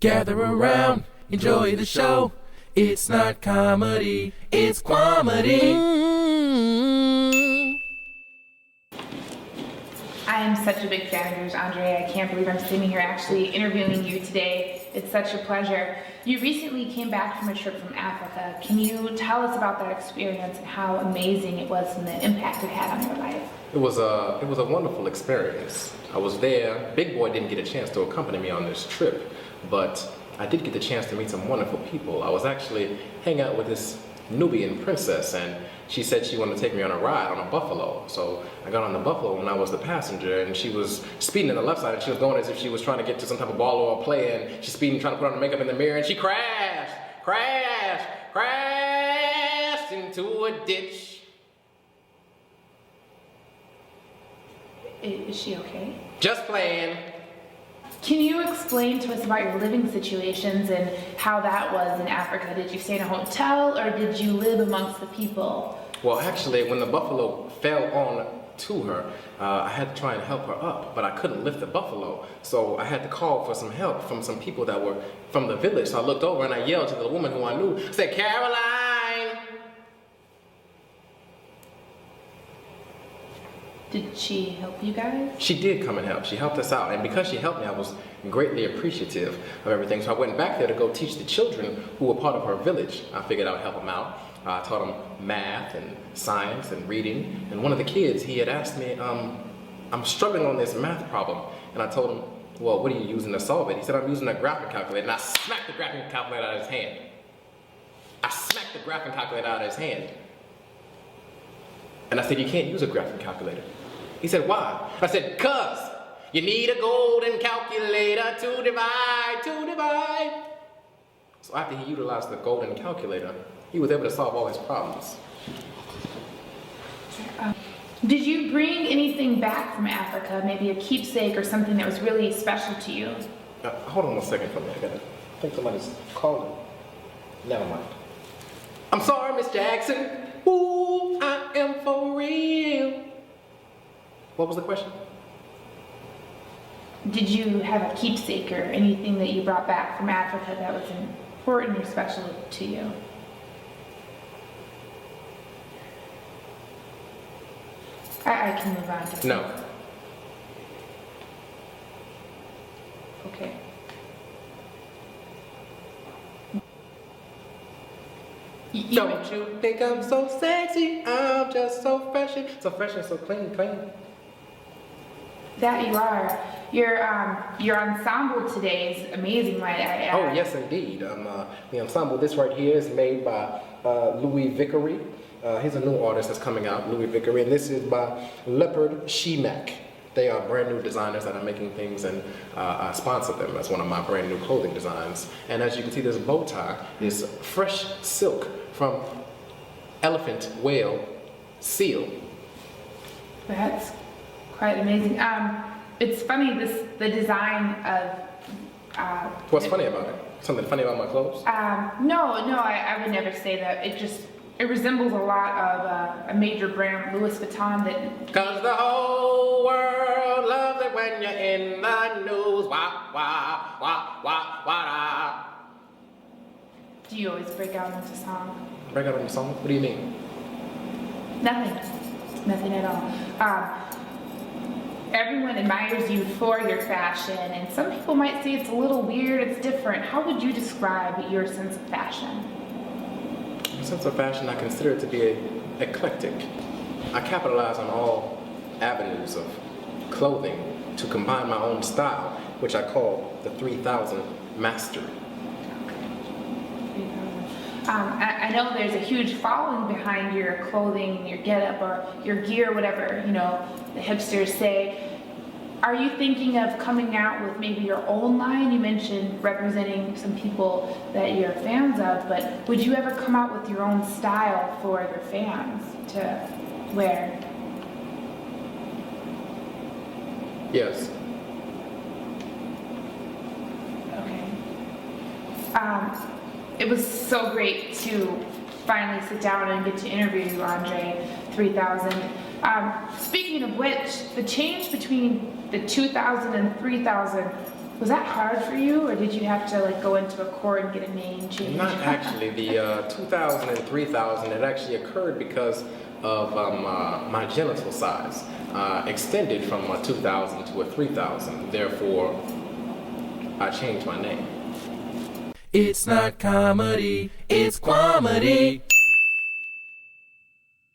Gather around, enjoy the show. It's not comedy, it's Kwamedy. I am such a big fan of yours, Andre. I can't believe I'm sitting here actually interviewing you today. It's such a pleasure. You recently came back from a trip from Africa. Can you tell us about that experience and how amazing it was and the impact it had on your life? It was a wonderful experience. I was there. Big Boy didn't get a chance to accompany me on this trip, but I did get the chance to meet some wonderful people. I was actually hanging out with this Nubian princess, and she said she wanted to take me on a ride on a buffalo. So I got on the buffalo and I was the passenger, and she was speeding on the left side, and she was going as if she was trying to get to some type of ball or play, and she's speeding, trying to put on the makeup in the mirror, and she crashed into a ditch. Is she okay? Just playing. Can you explain to us about your living situations and how that was in Africa? Did you stay in a hotel or did you live amongst the people? Well, actually, when the buffalo fell on to her, I had to try and help her up, but I couldn't lift the buffalo. So I had to call for some help from some people that were from the village. So I looked over and I yelled to the woman who I knew, I said, "Caroline!" Did she help you guys? She did come and help. She helped us out. And because she helped me, I was greatly appreciative of everything. So I went back there to go teach the children who were part of her village. I figured I would help them out. I taught them math and science and reading. And one of the kids, he had asked me, I'm struggling on this math problem. And I told him, well, what are you using to solve it? He said, I'm using a graphing calculator. And I smacked the graphing calculator out of his hand. And I said, you can't use a graphing calculator. He said, why? I said, 'cause you need a golden calculator to divide. So after he utilized the golden calculator, he was able to solve all his problems. Did you bring anything back from Africa, maybe a keepsake or something that was really special to you? Hold on 1 second for me. I think somebody's calling. Never mind. I'm sorry, Miss Jackson. Ooh, I am for real. What was the question? Did you have a keepsake or anything that you brought back from Africa that was important or special to you? I can move on to No. Okay. Don't you think I'm so sexy? I'm just so fresh and so clean. That you are. Your ensemble today is amazing. Oh yes, indeed. The ensemble, this right here is made by Louis Vickery. He's a new artist that's coming out, Louis Vickery, and this is by Leopard Shemak. They are brand new designers that are making things, and I sponsor them as one of my brand new clothing designs. And as you can see, this bow tie is fresh silk from elephant, whale, seal. That's quite amazing. It's funny, the design of... What's funny about it? Something funny about my clothes? No, I would never say that. It resembles a lot of a major brand, Louis Vuitton, that... 'Cause the whole world loves it when you're in the news. Wah, wah, wah, wah, wah. Do you always break out into song? Break out in the song? What do you mean? Nothing at all. Everyone admires you for your fashion, and some people might say it's a little weird, it's different. How would you describe your sense of fashion? My sense of fashion, I consider it to be eclectic. I capitalize on all avenues of clothing to combine my own style, which I call the 3000 Mastery. I know there's a huge following behind your clothing, your getup, or your gear, whatever, the hipsters say. Are you thinking of coming out with maybe your own line? You mentioned representing some people that you're fans of, but would you ever come out with your own style for your fans to wear? Yes. Okay. It was so great to finally sit down and get to interview you, Andre 3000. Speaking of which, the change between the 2000 and 3000, Was that hard for you, or did you have to like go into a court and get a name change? Not actually. The 2000 and 3000, it actually occurred because of my genital size. Extended from a 2000 to a 3000. Therefore, I changed my name. It's not comedy, it's Kwamedy.